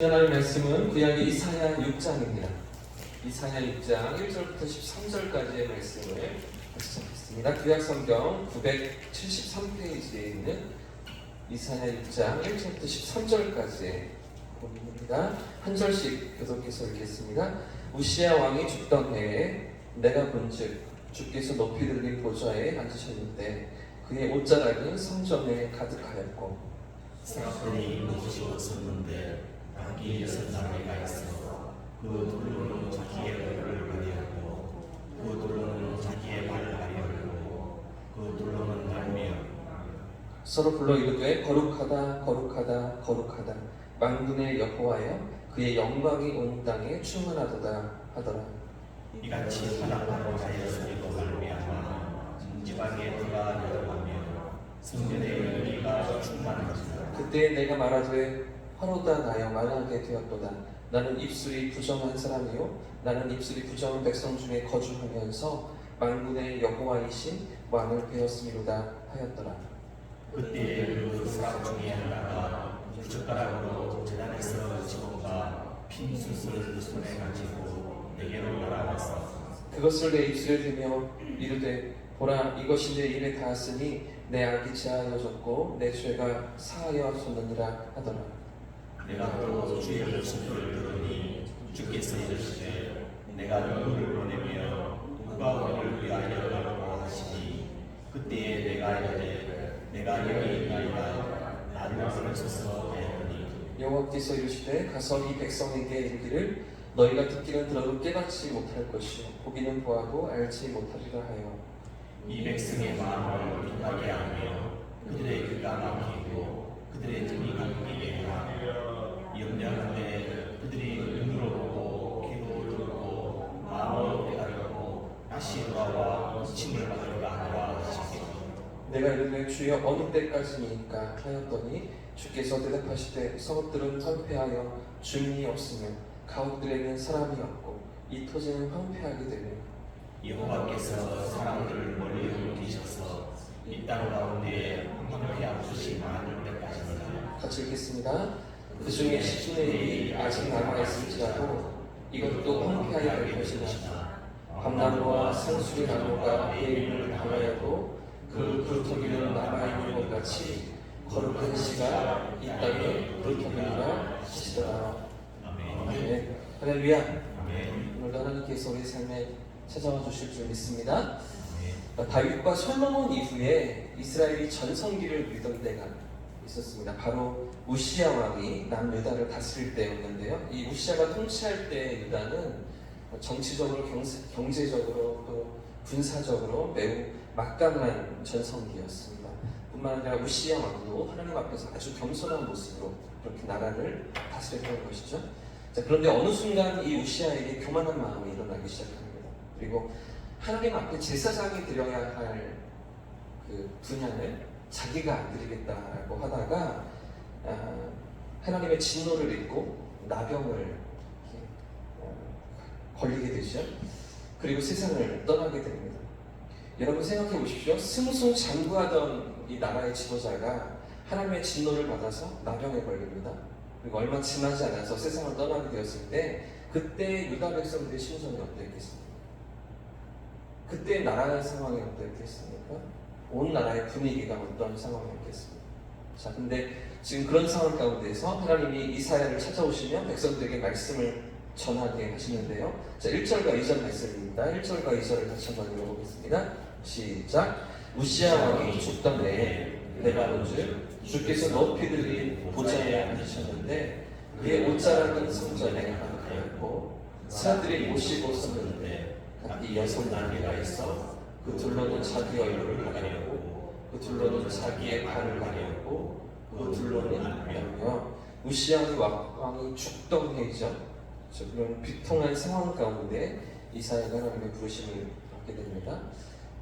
하나님 말씀은 구약의 이사야 6장입니다. 이사야 6장 1절부터 13절까지의 말씀을 같이 찾겠습니다. 구약 성경 973페이지에 있는 이사야 6장 1절부터 13절까지의 본문입니다. 한 절씩 교독해서 읽겠습니다. 우시야 왕이 죽던 해에 내가 본즉 주께서 높이 들린 보좌에 앉으셨는데 그의 옷자락은 성전에 가득하였고 사람들이 무엇이 없었는데 자기 여섯 나라가 있어 그 둘로는 자기의 얼굴을 가리하고 그 둘로는 자기의 발을 가리하고 그 둘로는 날며 서로 불러 이르되 거룩하다 거룩하다 거룩하다 만군의 여호와여 그의 영광이 온 땅에 충만하도다 하더라. 이같이 하나님으로 하였으니도 말미암아 지방에 그가 여러가며 성전의 의미가 충만하시다. 그때 내가 말하되 화로다 나여 말하게 되었도다. 나는 입술이 부정한 사람이요 나는 입술이 부정한 백성 중에 거주하면서 만군의 여호와이신 왕을 배웠음이로다 하였더라. 그때 그 사람 중에 하나가 젓가락으로 재단에서 집어가 핀 숯을 손에 가지고 내게로 날아왔어. 그것을 내 입술에 대며 이르되 보라 이것이 내 입에 닿았으니 내 악이 제하여졌고 내 죄가 사하여졌느니라 하더라. 내가 또 주의 말씀을 들으니 주께서 이르시되 내가 누구를 보내며 누가 우리를 위하여 가라고 하시니 그때에 내가 이르되 내가 여기 있나이다 나를 보내소서 하였더니 여호와께서 이르시되 가서 이 백성에게 이르기를 너희가 듣기는 들어도 깨닫지 못할 것이요 보기는 보아도 알지 못하리라 하여 이 백성의 마음을 빛나게 하며 그들의 귀가 막히고 그들의 등이 감기게 하며 염려하되 그들이 눈으로 보고 귀로 듣고 마음으로 깨닫고 다시 돌아와 고침을 받으리라 하라 하시니 내가 이르되 주여 어느 때까지니까 하였더니 주께서 대답하시되 성읍들은 황폐하여 주민이 없으며 가옥들에는 사람이 없고 이 토지는 황폐하게 되며 여호와께서 사람들을 멀리 옮기셔서 이 땅 가운데 황폐한 곳이 많을 때까지니라. 같이 읽겠습니다. 그 중에 10분의 1이 아직 남아있을지라도 이것도 황폐하여 될 것이다. 밤나무와 상수리 나무가 배임을 당하여도 그 그루터기는 남아있는 것 같이 거룩한 시가 이 땅에 그루터기니라 하시더라. 아멘. 할렐루야. 오늘도 하나님께서 우리 삶에 찾아와 주실 줄 믿습니다. 다윗과 솔로몬 이후에 이스라엘이 전성기를 누리던 때가 있었습니다. 바로 우시야 왕이 남유다를 다스릴 때였는데요. 이 우시야가 통치할 때 유다는 정치적으로, 경제적으로 또 군사적으로 매우 막강한 전성기였습니다. 뿐만 아니라 우시야 왕도 하나님 앞에서 아주 겸손한 모습으로 그렇게 나라를 다스렸던 것이죠. 자, 그런데 어느 순간 이 우시야에게 교만한 마음이 일어나기 시작합니다. 그리고 하나님 앞에 제사장이 드려야 할 그 분향을 자기가 안 드리겠다라고 하다가 하나님의 진노를 입고 나병을 걸리게 되죠. 그리고 세상을 떠나게 됩니다. 여러분 생각해 보십시오. 승승장구하던 이 나라의 지도자가 하나님의 진노를 받아서 나병에 걸립니다. 그리고 얼마 지나지 않아서 세상을 떠나게 되었을 때 그때 유다 백성들의 심정이 어땠겠습니까? 그때 나라의 상황이 어땠겠습니까? 온 나라의 분위기가 어떤 상황이었겠습니까? 자, 근데 지금 그런 상황 가운데서 하나님이 이사야를 찾아오시며 백성들에게 말씀을 전하게 하시는데요. 자, 1절과 2절 말씀입니다. 1절과 2절을 같이 한번 읽어보겠습니다. 시작. 우시야 왕이 죽던 해에 내가 본즉 주께서 높이 들린 보좌에 앉으셨는데 그의 옷자락은 성전에 가득하였고 사람들이 모시고 섰는데 각기 6날개가 있어 그 둘로는 자기 얼굴을 가리고 그 둘로는 자기의 발을 가리고 그 둘로는 가리며 우시야 왕이 죽던 해이죠. 그런 비통한 상황 가운데 이사야가 하나님의 부르심을 받게 됩니다.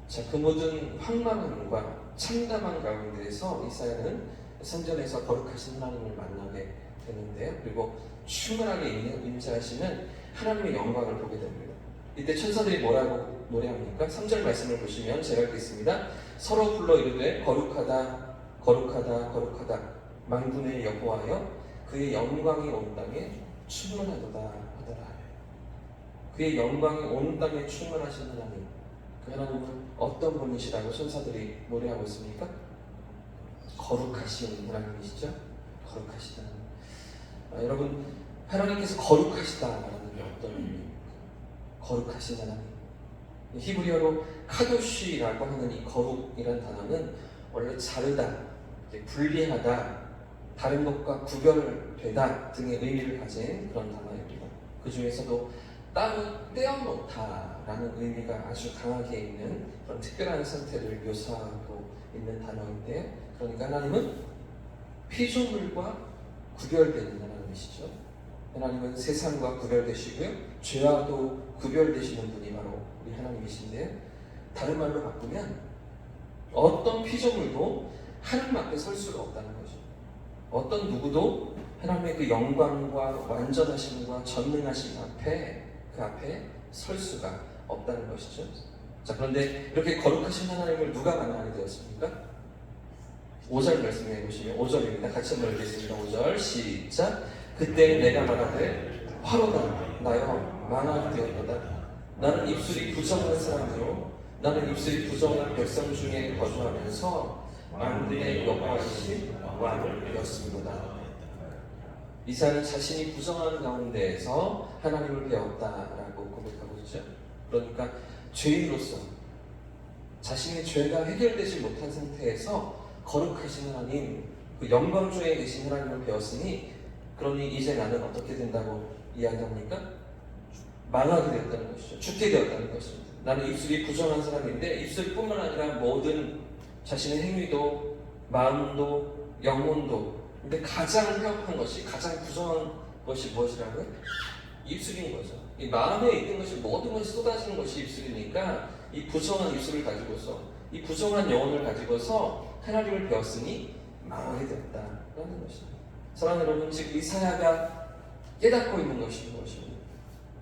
자, 그 모든 황망함과 참담한 가운데에서 이사야는 성전에서 거룩하신 하나님을 만나게 되는데요. 그리고 충만하게 임재하시는 하나님의 영광을 보게 됩니다. 이때 천사들이 뭐라고 노래합니까? 3절 말씀을 보시면 제가 읽겠습니다. 서로 불러 이르되 거룩하다 거룩하다 거룩하다 만군의 여호와여 그의 영광이 온 땅에 충만하도다 하더라. 그의 영광이 온 땅에 충만하신 하나님, 그 하나님은 어떤 분이시라고 천사들이 노래하고 있습니까? 거룩하신 하나님이시죠? 거룩하시다. 여러분, 하나님께서 거룩하시다라는 게 어떤 의미입니까? 거룩하신 하나님. 히브리어로 카도시라고 하는 이 거룩이라는 단어는 원래 자르다, 분리하다, 다른 것과 구별되다 등의 의미를 가진 그런 단어입니다. 그 중에서도 따로 떼어놓다라는 의미가 아주 강하게 있는 그런 특별한 상태를 묘사하고 있는 단어인데요. 그러니까 하나님은 피조물과 구별되는 하나님이시죠. 하나님은 세상과 구별되시고요, 죄와도 구별되시는 분이 바로 우리 하나님이신데, 다른 말로 바꾸면 어떤 피조물도 하나님 앞에 설 수가 없다는 거죠. 어떤 누구도 하나님의 그 영광과 완전하심과 전능하심 앞에, 그 앞에 설 수가 없다는 것이죠. 자, 그런데 이렇게 거룩하신 하나님을 누가 만나게 되었습니까? 5절 말씀해 보시면 5절입니다. 같이 한번 읽겠습니다. 5절 시작. 그때 내가 말하되 화로다 나여 망하게 되었도다. 나는 입술이 부정한 사람으로, 나는 입술이 부정한 백성 중에 거주하면서 만군의 여호와이신 왕을 배웠습니다. 이사야는 자신이 부정한 가운데에서 하나님을 배웠다라고 고백하고 있죠. 그러니까 죄인으로서 자신의 죄가 해결되지 못한 상태에서 거룩하신 하나님, 그 영광 중에 계신 하나님을 배웠으니, 그러니 이제 나는 어떻게 된다고 이야기합니까? 망하게 되었다는 것이죠. 죽게 되었다는 것입니다. 나는 입술이 부정한 사람인데, 입술뿐만 아니라 모든 자신의 행위도, 마음도, 영혼도, 근데 가장 폐업한 것이, 가장 부정한 것이 무엇이라고요? 입술인 거죠. 이 마음에 있는 것이, 모든 것이 쏟아지는 것이 입술이니까, 이 부정한 입술을 가지고서, 이 부정한 영혼을 가지고서 하나님을 배웠으니 망하게 되었다라는 것입니다. 사랑하는 여러분, 지금 이사야가 깨닫고 있는 것이 무엇입니까?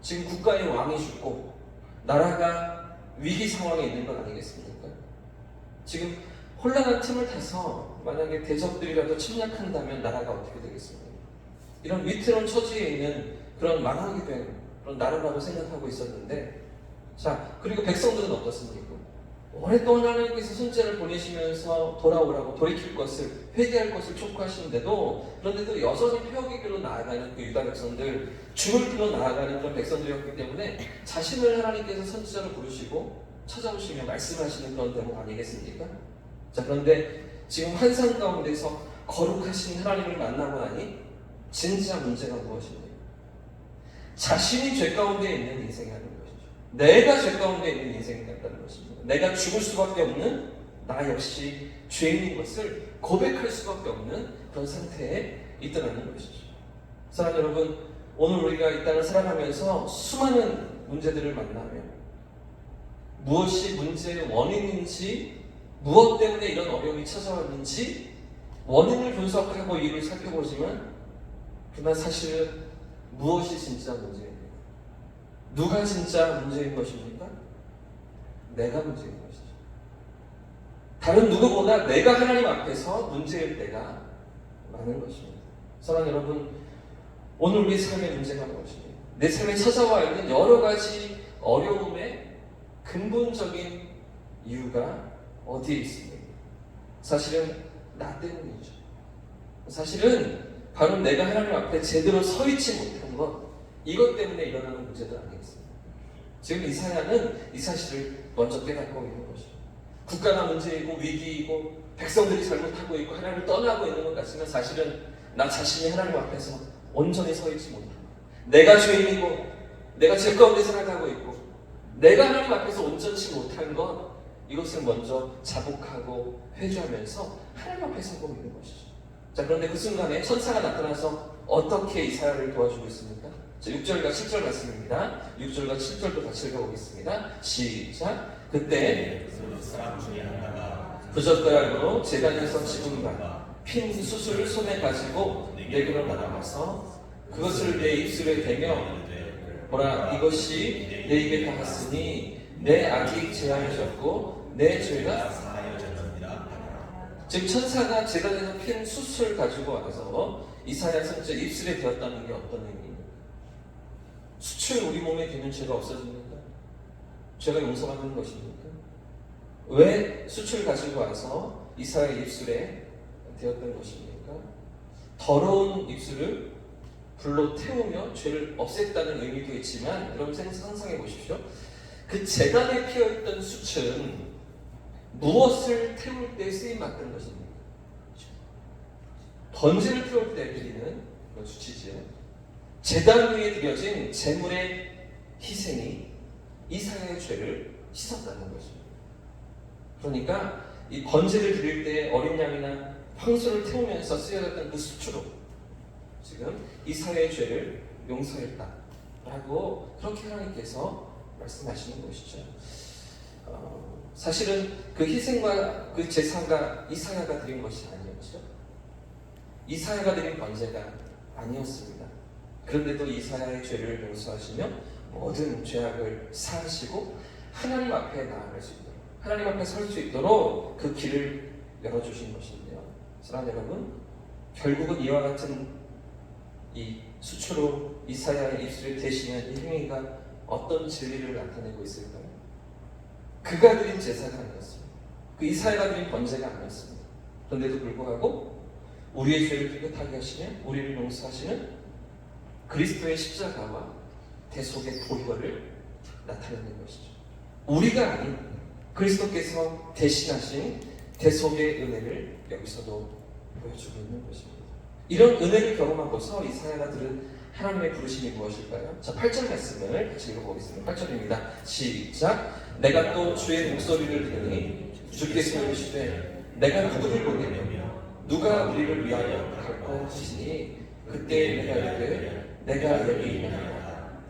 지금 국가의 왕이 죽고 나라가 위기 상황에 있는 건 아니겠습니까? 지금 혼란한 틈을 타서 만약에 대적들이라도 침략한다면 나라가 어떻게 되겠습니까? 이런 위태로운 처지에 있는 그런 망하게 된 그런 나라라고 생각하고 있었는데, 자, 그리고 백성들은 어떻습니까? 오랫동안 하나님께서 선지자를 보내시면서 돌아오라고, 돌이킬 것을, 회개할 것을 촉구하시는데도, 그런데도 여전히 폐역의 길로 나아가는 그 유다 백성들, 죽을 길로 나아가는 그런 백성들이었기 때문에 자신을 하나님께서 선지자로 부르시고 찾아오시며 말씀하시는 그런 대목 아니겠습니까? 자, 그런데 지금 환상 가운데서 거룩하신 하나님을 만나고 나니 진짜 문제가 무엇입니까? 자신이 죄 가운데 있는 인생이 아닌 것이죠. 내가 죄 가운데 있는 인생이 된다는 것입니다. 내가 죽을 수밖에 없는 나 역시 죄인인 것을 고백할 수밖에 없는 그런 상태에 있다는 것이죠. 사랑하는 여러분, 오늘 우리가 이 땅을 살아가면서 수많은 문제들을 만나며 무엇이 문제의 원인인지, 무엇 때문에 이런 어려움이 찾아왔는지 원인을 분석하고 이유를 살펴보지만, 그러나 사실은 무엇이 진짜 문제입니까? 누가 진짜 문제인 것입니까? 내가 문제인 것이죠. 다른 누구보다 내가 하나님 앞에서 문제일 때가 많은 것입니다. 사랑하는 여러분, 오늘 우리 삶의 문제가 무엇입니까? 내 삶에 찾아와 있는 여러 가지 어려움의 근본적인 이유가 어디에 있습니까? 사실은 나 때문이죠. 사실은 바로 내가 하나님 앞에 제대로 서 있지 못한 것, 이것 때문에 일어나는 문제도 아니겠습니까? 지금 이사야는 이 사실을 먼저 깨닫고 있는 것이죠. 국가가 문제이고 위기이고 백성들이 잘못하고 있고 하나님을 떠나고 있는 것 같지만, 사실은 나 자신이 하나님 앞에서 온전히 서 있지 못한 것, 내가 죄인이고 내가 죄 가운데 살아가고 있고 내가 하나님 앞에서 온전치 못한 것, 이것을 먼저 자복하고 회개하면서 하나님 앞에 서고 있는 것이죠. 자, 그런데 그 순간에 천사가 나타나서 어떻게 이사야를 도와주고 있습니까? 자, 6절과 7절 말씀입니다. 6절과 7절도 같이 읽어보겠습니다. 시작. 그때 사람 중에 하나가 부젓가락으로 제단에서 집은 바 핀 숯을 손에 가지고 내게로 나아가서 그것을 내 입술에 대며, 보라, 이것이 내 입에 닿았으니 내 악이 제하여졌고 내 죄가 사하여졌느니라. 지금 천사가 제단에서 핀 숯을 가지고 와서 이사야 선지자 입술에 되었다는 게 어떤 의미입니까? 수출 우리 몸에 되면 죄가 없어집니까? 죄가 용서받는 것입니까? 왜 수출 가지고 와서 이사야의 입술에 되었던 것입니까? 더러운 입술을 불로 태우며 죄를 없앴다는 의미도 있지만 여러분 상상해 보십시오. 그 제단에 피어있던 숯은 무엇을 태울 때 쓰임받던 것입니까? 번제를 피울 때 드리는 그런 수치지요. 제단 위에 드려진 제물의 희생이 이사야의 죄를 씻었다는 것입니다. 그러니까 이 번제를 드릴 때 어린 양이나 황소를 태우면서 쓰여졌던 그 수치로 지금 이사야의 죄를 용서했다라고 그렇게 하나님께서 말씀하시는 것이죠. 사실은 그 희생과 그 제사가 이사야가 드린 것이 아니었죠. 이사야가 드린 번제가 아니었습니다. 그런데도 이사야의 죄를 용서하시며 모든 죄악을 사하시고 하나님 앞에 나아갈 수 있도록 하나님 앞에 설 수 있도록 그 길을 열어주신 것인데요. 사랑하는 여러분, 결국은 이와 같은 이 수초로 이사야의 입술에 대신한 이 행위가 어떤 진리를 나타내고 있을까요? 그가 드린 제사가 아니었습니다. 그 이사야가 드린 번제가 아니었습니다. 그런데도 불구하고 우리의 죄를 깨끗하게 하시며 우리를 용서하시는 그리스도의 십자가와 대속의 보혈을 나타내는 것이죠. 우리가 아닌 그리스도께서 대신하신 대속의 은혜를 여기서도 보여주고 있는 것입니다. 이런 은혜를 경험하고서 이사야가 들은 하나님의 부르심이 무엇일까요? 자, 8절 말씀을 같이 읽어보겠습니다. 8절입니다. 시작. 내가 또 주의 목소리를 들으니 주께서 이르시되 내가 누구를 보내며 누가 우리를 위하여 갈고 하시니 그때 내가 이르되 내가 여기 있나이다.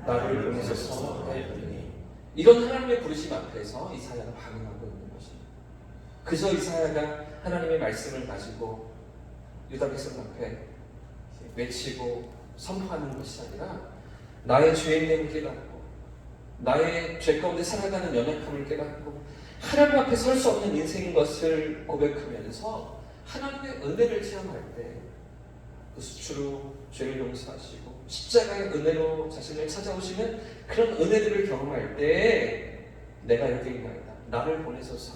나를 보내소서 하였더니 이런 하나님의 부르심 앞에서 이사야가 반응하고 있는 것입니다. 그저 이사야가 하나님의 말씀을 가지고 유다 백성 앞에 외치고 선포하는 것이 아니라 나의 죄인됨을 깨닫고 나의 죄 가운데 살아가는 연약함을 깨닫고 하나님 앞에 설 수 없는 인생인 것을 고백하면서 하나님의 은혜를 체험할 때 그 수치로 죄를 용서하시고 십자가의 은혜로 자신을 찾아오시는 그런 은혜들을 경험할 때 내가 여기 있나이다. 나를 보내소서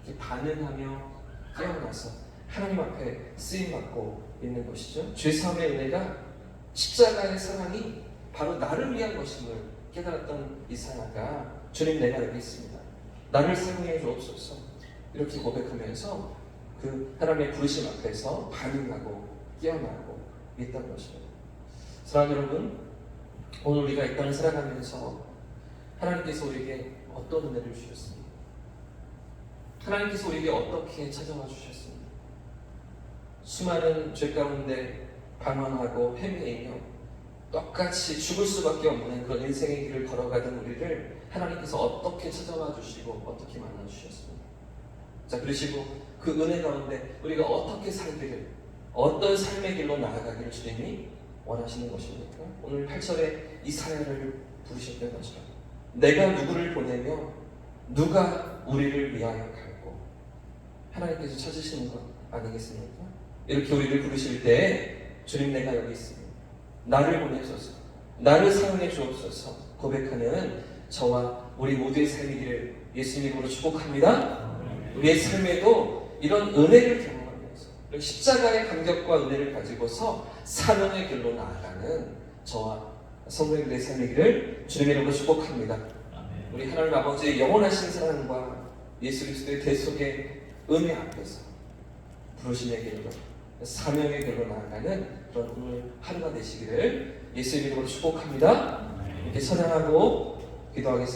이렇게 반응하며 깨어나서 하나님 앞에 쓰임받고 있는 것이죠. 죄사함의 은혜가 십자가의 사랑이 바로 나를 위한 것임을 깨달았던 이사야가 주님 내가 여기 있습니다. 나를 사용해 주옵소서 이렇게 고백하면서 그 하나님의 부르심 앞에서 반응하고 깨어나고 있던 것입니다. 사랑하는 여러분, 오늘 우리가 이 땅을 살아가면서 하나님께서 우리에게 어떤 은혜를 주셨습니까? 하나님께서 우리에게 어떻게 찾아와 주셨습니까? 수많은 죄 가운데 방황하고 헤매이며 똑같이 죽을 수밖에 없는 그런 인생의 길을 걸어가던 우리를 하나님께서 어떻게 찾아와 주시고 어떻게 만나 주셨습니까? 자, 그러시고 그 은혜 가운데 우리가 어떻게 살기를, 어떤 삶의 길로 나아가기를 주님이 원하시는 것입니까? 오늘 8절에 이사야를 부르셨던 것처럼 내가 누구를 보내며 누가 우리를 위하여 갈고 하나님께서 찾으시는 것 아니겠습니까? 이렇게 우리를 부르실 때 주님 내가 여기 있습니다. 나를 보내소서, 나를 사용해 주옵소서 고백하는 저와 우리 모두의 삶이기를 예수님 이름으로 축복합니다. 우리의 삶에도 이런 은혜를 경험하면서 십자가의 감격과 은혜를 가지고서 사명의 길로 나아가는 저와 성도님들의 삶이기를 주님 이름으로 축복합니다. 우리 하나님 아버지의 영원하신 사랑과 예수 그리스도의 대속의 은혜 앞에서 부르심의 길로 사명의 길로 나아가는 그런 오늘 하루가 되시기를 예수님 이름으로 축복합니다. 이렇게 찬양하고 기도하겠습니다.